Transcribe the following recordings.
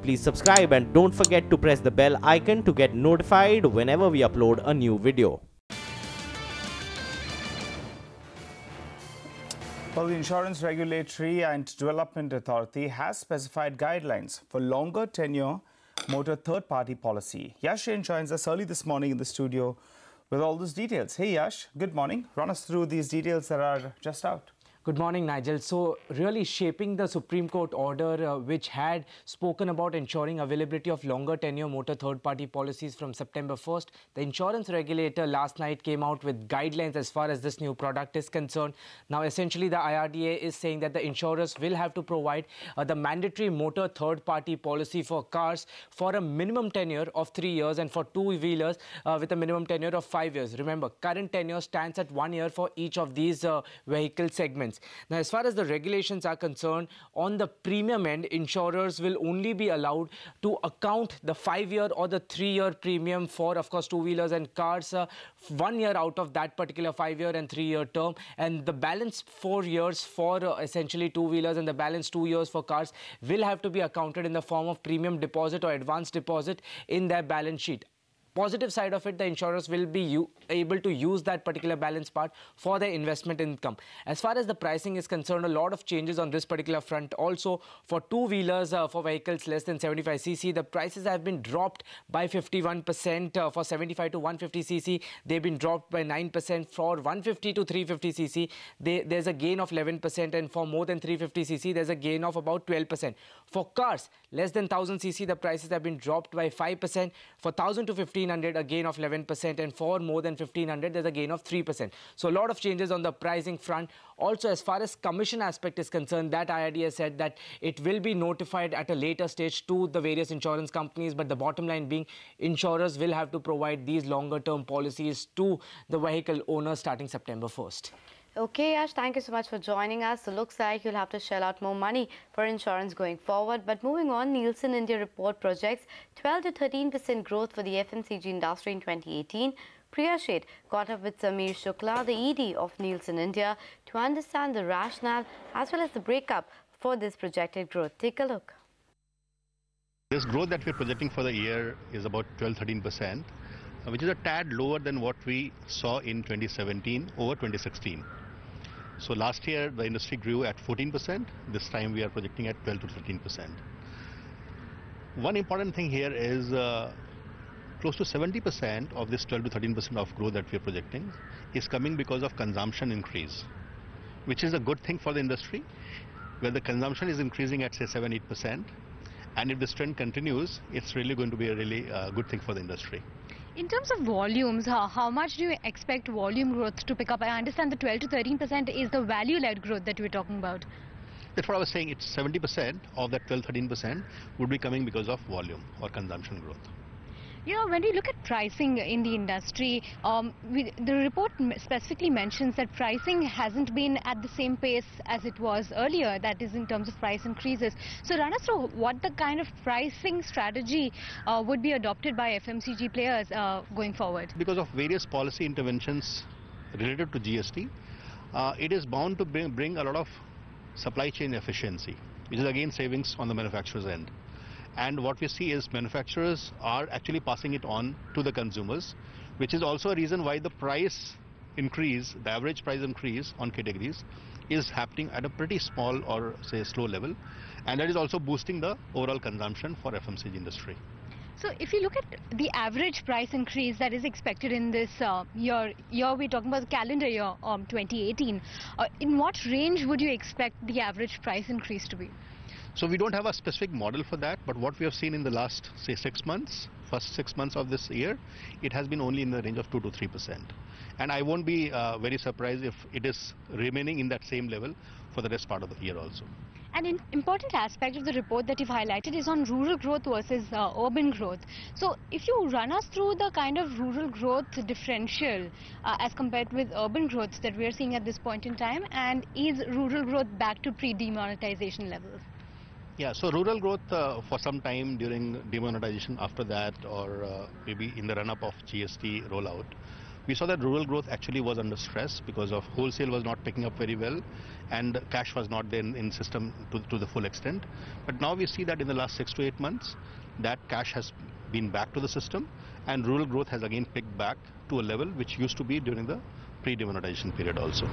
please subscribe and don't forget to press the bell icon to get notified whenever we upload a new video. Well, the Insurance Regulatory and Development Authority has specified guidelines for longer tenure motor third-party policy. Yash Jain joins us early this morning in the studio with all those details. Hey Yash, good morning. Run us through these details that are just out. Good morning, Nigel. So really shaping the Supreme Court order which had spoken about ensuring availability of longer tenure motor third-party policies from September 1st, the insurance regulator last night came out with guidelines as far as this new product is concerned. Now, essentially, the IRDA is saying that the insurers will have to provide the mandatory motor third-party policy for cars for a minimum tenure of 3 years and for two-wheelers with a minimum tenure of 5 years. Remember, current tenure stands at 1 year for each of these vehicle segments. Now, as far as the regulations are concerned, on the premium end, insurers will only be allowed to account the 5-year or the 3-year premium for, of course, two-wheelers and cars 1 year out of that particular 5-year and 3-year term. And the balance 4 years for essentially two-wheelers and the balance 2 years for cars will have to be accounted in the form of premium deposit or advance deposit in their balance sheet. Positive side of it, the insurers will be able to use that particular balance part for their investment income. As far as the pricing is concerned, a lot of changes on this particular front. Also, for two-wheelers, for vehicles less than 75cc, the prices have been dropped by 51%. For 75 to 150cc, they've been dropped by 9%. For 150 to 350cc, there's a gain of 11%. And for more than 350cc, there's a gain of about 12%. For cars less than 1000cc, the prices have been dropped by 5%. For 1000 to 1500, a gain of 11%, and for more than 1500, there's a gain of 3%. So a lot of changes on the pricing front. Also, as far as commission aspect is concerned, that IRDA said that it will be notified at a later stage to the various insurance companies, but the bottom line being insurers will have to provide these longer term policies to the vehicle owners starting September 1st. Okay, Yash, thank you so much for joining us. So looks like you'll have to shell out more money for insurance going forward. But moving on, Nielsen India report projects 12 to 13% growth for the FMCG industry in 2018. Priya Sheth caught up with Sameer Shukla, the ED of Nielsen India, to understand the rationale as well as the breakup for this projected growth. Take a look. This growth that we're projecting for the year is about 12-13%, which is a tad lower than what we saw in 2017 over 2016. So last year the industry grew at 14%. This time we are projecting at 12 to 13%. One important thing here is close to 70% of this 12 to 13% of growth that we are projecting is coming because of consumption increase, which is a good thing for the industry, where the consumption is increasing at say 7-8%. And if this trend continues, it's really going to be a really good thing for the industry. In terms of volumes, how much do you expect volume growth to pick up? I understand the 12 to 13% is the value-led growth that we're talking about. That's what I was saying. It's 70% of that 12-13% would be coming because of volume or consumption growth. You know, when we look at pricing in the industry, the report specifically mentions that pricing hasn't been at the same pace as it was earlier, that is in terms of price increases. So run us through what the kind of pricing strategy would be adopted by FMCG players going forward. Because of various policy interventions related to GST, it is bound to bring a lot of supply chain efficiency, which is again savings on the manufacturer's end. And what we see is manufacturers are actually passing it on to the consumers, which is also a reason why the price increase, the average price increase on categories is happening at a pretty small or say slow level. And that is also boosting the overall consumption for FMCG industry. So if you look at the average price increase that is expected in this year we're talking about the calendar year 2018, in what range would you expect the average price increase to be? So we don't have a specific model for that, but what we have seen in the last, say, 6 months, first 6 months of this year, it has been only in the range of 2 to 3%. And I won't be very surprised if it is remaining in that same level for the rest part of the year also. An important aspect of the report that you've highlighted is on rural growth versus urban growth. So if you run us through the kind of rural growth differential as compared with urban growth that we are seeing at this point in time, and is rural growth back to pre-demonetization levels? Yeah, so rural growth for some time during demonetization, after that, or maybe in the run-up of GST rollout, we saw that rural growth actually was under stress because of wholesale was not picking up very well and cash was not there in system to the full extent. But now we see that in the last 6 to 8 months, that cash has been back to the system and rural growth has again picked back to a level which used to be during the pre-demonetization period also.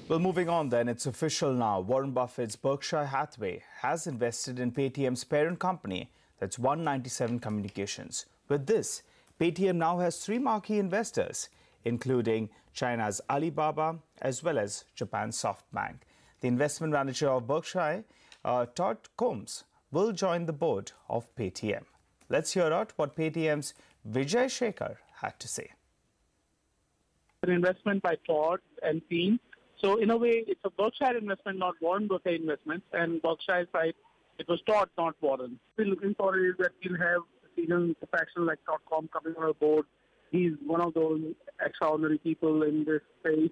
Well, moving on then, it's official now. Warren Buffett's Berkshire Hathaway has invested in Paytm's parent company, that's 197 Communications. With this, Paytm now has 3 marquee investors, including China's Alibaba as well as Japan's SoftBank. The investment manager of Berkshire, Todd Combs, will join the board of Paytm. Let's hear out what Paytm's Vijay Shekhar had to say. An investment by Todd and team. So in a way, it's a Berkshire investment, not Warren Buffett investment. And Berkshire's side, it was Todd, not Warren. We're looking for is that we'll have a seasoned professional like Todd Combs coming on our board. He's one of those extraordinary people in this space.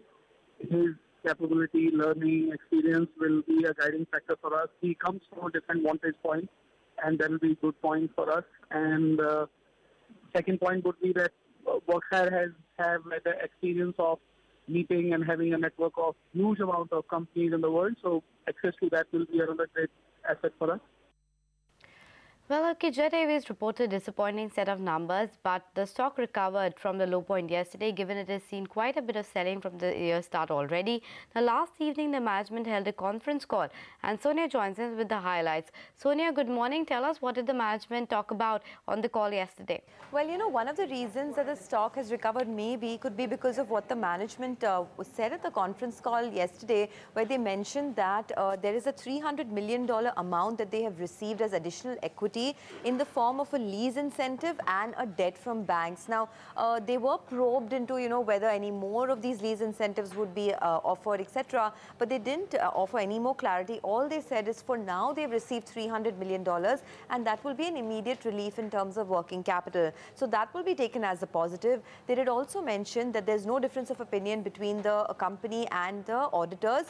His capability, learning, experience will be a guiding factor for us. He comes from a different vantage point, and that will be a good point for us. And second point would be that Berkshire have the experience of meeting and having a network of huge amount of companies in the world. So access to that will be another great asset for us. Well, okay, Jet Airways reported a disappointing set of numbers, but the stock recovered from the low point yesterday, given it has seen quite a bit of selling from the year start already. Now, last evening, the management held a conference call, and Sonia joins us with the highlights. Sonia, good morning. Tell us, what did the management talk about on the call yesterday? Well, you know, one of the reasons that the stock has recovered could be because of what the management said at the conference call yesterday, where they mentioned that there is a $300 million amount that they have received as additional equity in the form of a lease incentive and a debt from banks. Now, they were probed into, you know, whether any more of these lease incentives would be offered, etc. But they didn't offer any more clarity. All they said is for now they've received $300 million, and that will be an immediate relief in terms of working capital. So that will be taken as a positive. They did also mention that there's no difference of opinion between the company and the auditors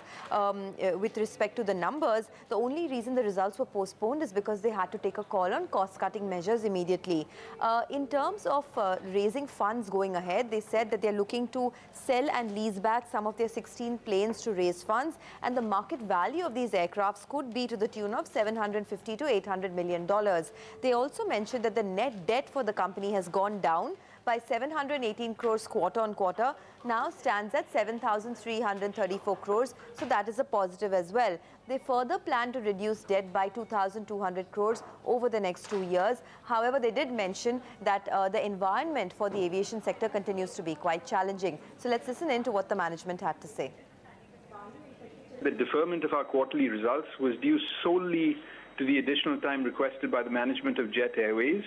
with respect to the numbers. The only reason the results were postponed is because they had to take a call on cost-cutting measures immediately. In terms of raising funds going ahead, they said that they're looking to sell and lease back some of their 16 planes to raise funds, and the market value of these aircrafts could be to the tune of $750 to $800 million. They also mentioned that the net debt for the company has gone down by 718 crores quarter on quarter, now stands at 7,334 crores. So that is a positive as well. They further plan to reduce debt by 2,200 crores over the next 2 years. However, they did mention that the environment for the aviation sector continues to be quite challenging. So let's listen in to what the management had to say. The deferment of our quarterly results was due solely to the additional time requested by the management of Jet Airways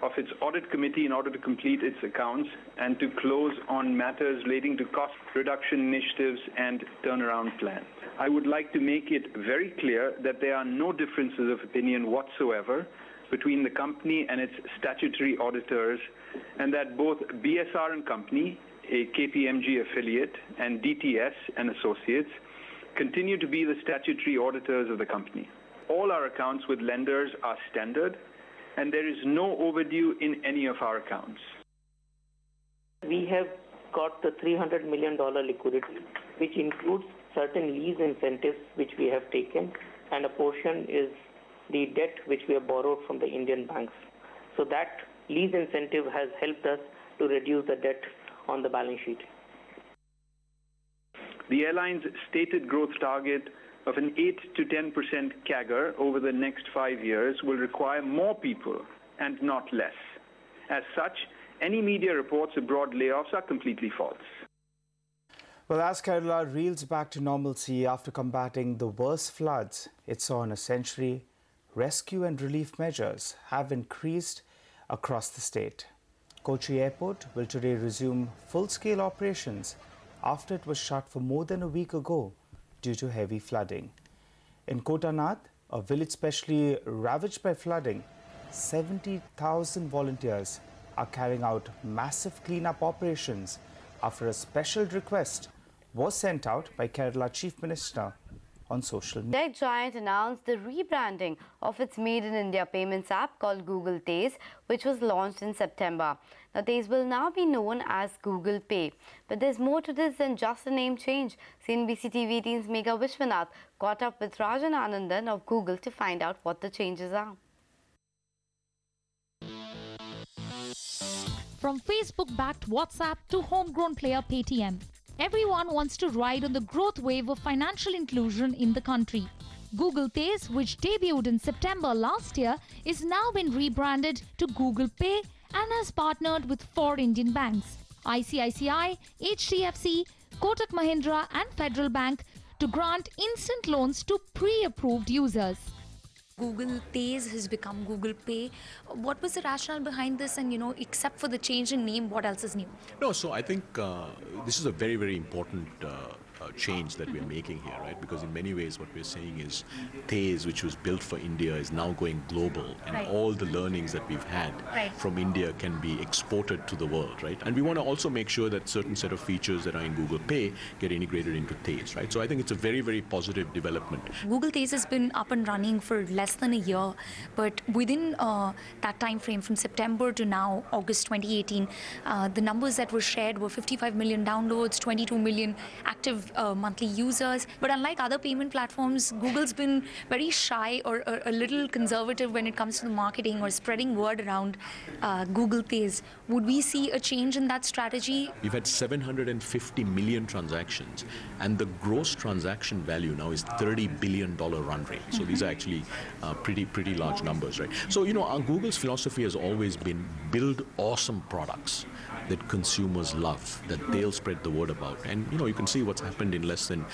of its audit committee in order to complete its accounts and to close on matters relating to cost reduction initiatives and turnaround plan. I would like to make it very clear that there are no differences of opinion whatsoever between the company and its statutory auditors, and that both BSR and Company, a KPMG affiliate, and DTS and Associates continue to be the statutory auditors of the company. All our accounts with lenders are standard, and there is no overdue in any of our accounts. We have got the $300 million liquidity, which includes certain lease incentives which we have taken, and a portion is the debt which we have borrowed from the Indian banks. So that lease incentive has helped us to reduce the debt on the balance sheet. The airline's stated growth target of an 8 to 10% CAGR over the next 5 years will require more people and not less. As such, any media reports of broad layoffs are completely false. Well, as Kerala reels back to normalcy after combating the worst floods it saw in a century, rescue and relief measures have increased across the state. Kochi Airport will today resume full-scale operations after it was shut for more than a week ago due to heavy flooding. In Kotanath, a village specially ravaged by flooding, 70,000 volunteers are carrying out massive cleanup operations after a special request was sent out by Kerala Chief Minister on social media. Tech giant announced the rebranding of its Made in India payments app called Google Pays, which was launched in September. Now, Pays will now be known as Google Pay. But there's more to this than just a name change. CNBC-TV18's Megha Vishwanath caught up with Rajan Anandan of Google to find out what the changes are. From Facebook-backed WhatsApp to homegrown player Paytm, everyone wants to ride on the growth wave of financial inclusion in the country. Google Pays, which debuted in September last year, is now been rebranded to Google Pay and has partnered with 4 Indian banks, ICICI, HDFC, Kotak Mahindra and Federal Bank, to grant instant loans to pre-approved users. Google Pays has become Google Pay. What was the rationale behind this? And, except for the change in name, what else is new? No, so I think this is a very, very important change that we're making here, right? Because in many ways what we're saying is Pays, which was built for India, is now going global, and all the learnings that we've had from India can be exported to the world, right? And we want to also make sure that certain set of features that are in Google Pay get integrated into Pays, right? So I think it's a very, very positive development. Google Pays has been up and running for less than a year, but within that time frame from September to now, August 2018, the numbers that were shared were 55 million downloads, 22 million active monthly users. But unlike other payment platforms, Google's been very shy or a little conservative when it comes to the marketing or spreading word around Google Pays. Would we see a change in that strategy? We've had 750 million transactions, and the gross transaction value now is $30 billion run rate. So these are actually pretty large numbers, right? So, Google's philosophy has always been build awesome products that consumers love, that they'll spread the word about. And, you can see what's happened in less than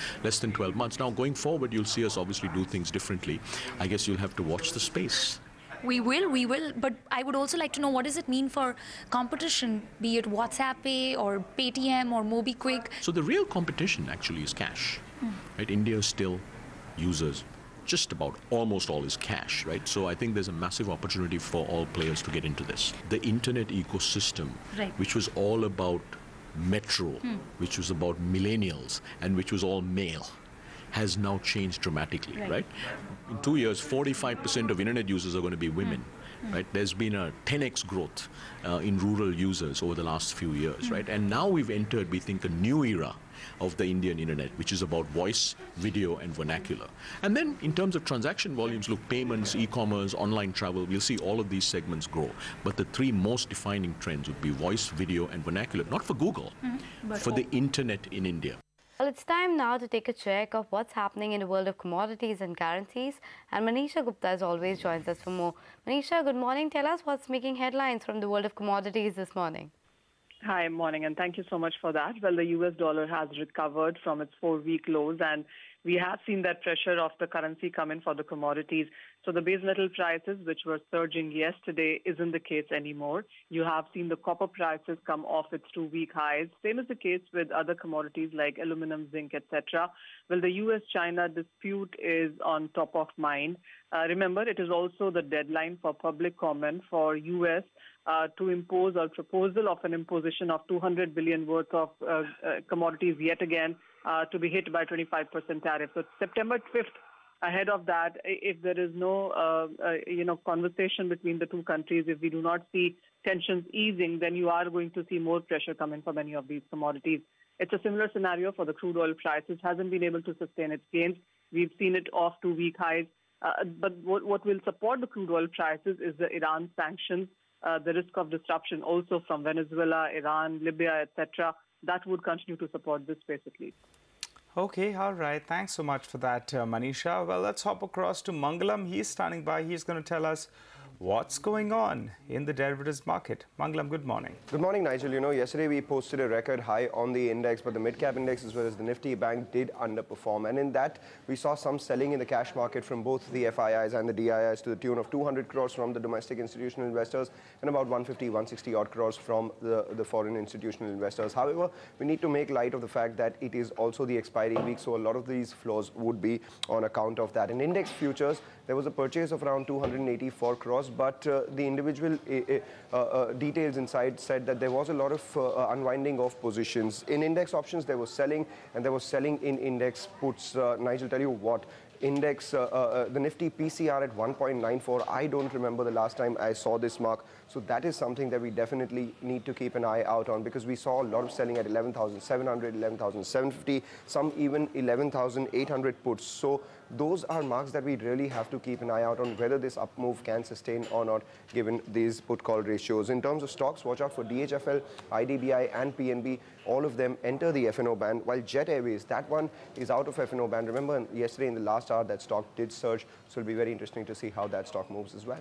12 months. Now, going forward, you'll see us obviously do things differently. I guess you'll have to watch the space. We will. But I would also like to know, what does it mean for competition, be it WhatsApp Pay or Paytm or MobiKwik? So the real competition actually is cash, right? India still uses just about almost all is cash, right? So I think there's a massive opportunity for all players to get into this. The internet ecosystem, which was all about metro, which was about millennials, and which was all male, has now changed dramatically, right? In 2 years, 45% of internet users are going to be women. Right? There's been a 10x growth in rural users over the last few years, right? And now we've entered, we think, a new era of the Indian internet, which is about voice, video, and vernacular. And then in terms of transaction volumes, look, payments, e-commerce, online travel, we'll see all of these segments grow. But the 3 most defining trends would be voice, video, and vernacular, not for Google, but for the internet in India. Well, it's time now to take a check of what's happening in the world of commodities and currencies. And Manisha Gupta, as always, joins us for more. Manisha, good morning. Tell us what's making headlines from the world of commodities this morning. Hi, morning, and thank you so much for that. Well, the US dollar has recovered from its 4-week lows, and we have seen that pressure of the currency come in for the commodities. So the base metal prices, which were surging yesterday, isn't the case anymore. You have seen the copper prices come off its 2-week highs. Same is the case with other commodities like aluminum, zinc, etc. Well, the US-China dispute is on top of mind. Remember, it is also the deadline for public comment for US to impose a proposal of an imposition of $200 billion worth of commodities yet again to be hit by 25% tariff. So September 5th, ahead of that, if there is no conversation between the two countries, if we do not see tensions easing, then you are going to see more pressure come in for many of these commodities. It's a similar scenario for the crude oil prices. Hasn't been able to sustain its gains. We've seen it off 2-week highs. But what will support the crude oil prices is the Iran sanctions, the risk of disruption also from Venezuela, Iran, Libya, etc. That would continue to support this space at least. Okay, all right. Thanks so much for that, Manisha. Well, let's hop across to Mangalam. He's standing by. He's going to tell us what's going on in the derivatives market. Mangalam, good morning. Good morning, Nigel. Yesterday we posted a record high on the index, but the mid-cap index as well as the Nifty Bank did underperform. And in that, we saw some selling in the cash market from both the FIIs and the DIIs to the tune of 200 crores from the domestic institutional investors and about 150, 160 odd crores from the foreign institutional investors. However, we need to make light of the fact that it is also the expiry week, so a lot of these flows would be on account of that. In index futures, there was a purchase of around 284 crores, but the individual details inside said that there was a lot of unwinding of positions. In index options, there was selling, and there was selling in index puts. Nigel, tell you what. Index, the Nifty PCR at 1.94. I don't remember the last time I saw this mark. So that is something that we definitely need to keep an eye out on, because we saw a lot of selling at 11,700, 11,750, some even 11,800 puts. So those are marks that we really have to keep an eye out on, whether this up move can sustain or not, given these put-call ratios. In terms of stocks, watch out for DHFL, IDBI and PNB. All of them enter the F&O band, while Jet Airways, that one is out of F&O band. Remember, yesterday in the last hour, that stock did surge, so it'll be very interesting to see how that stock moves as well.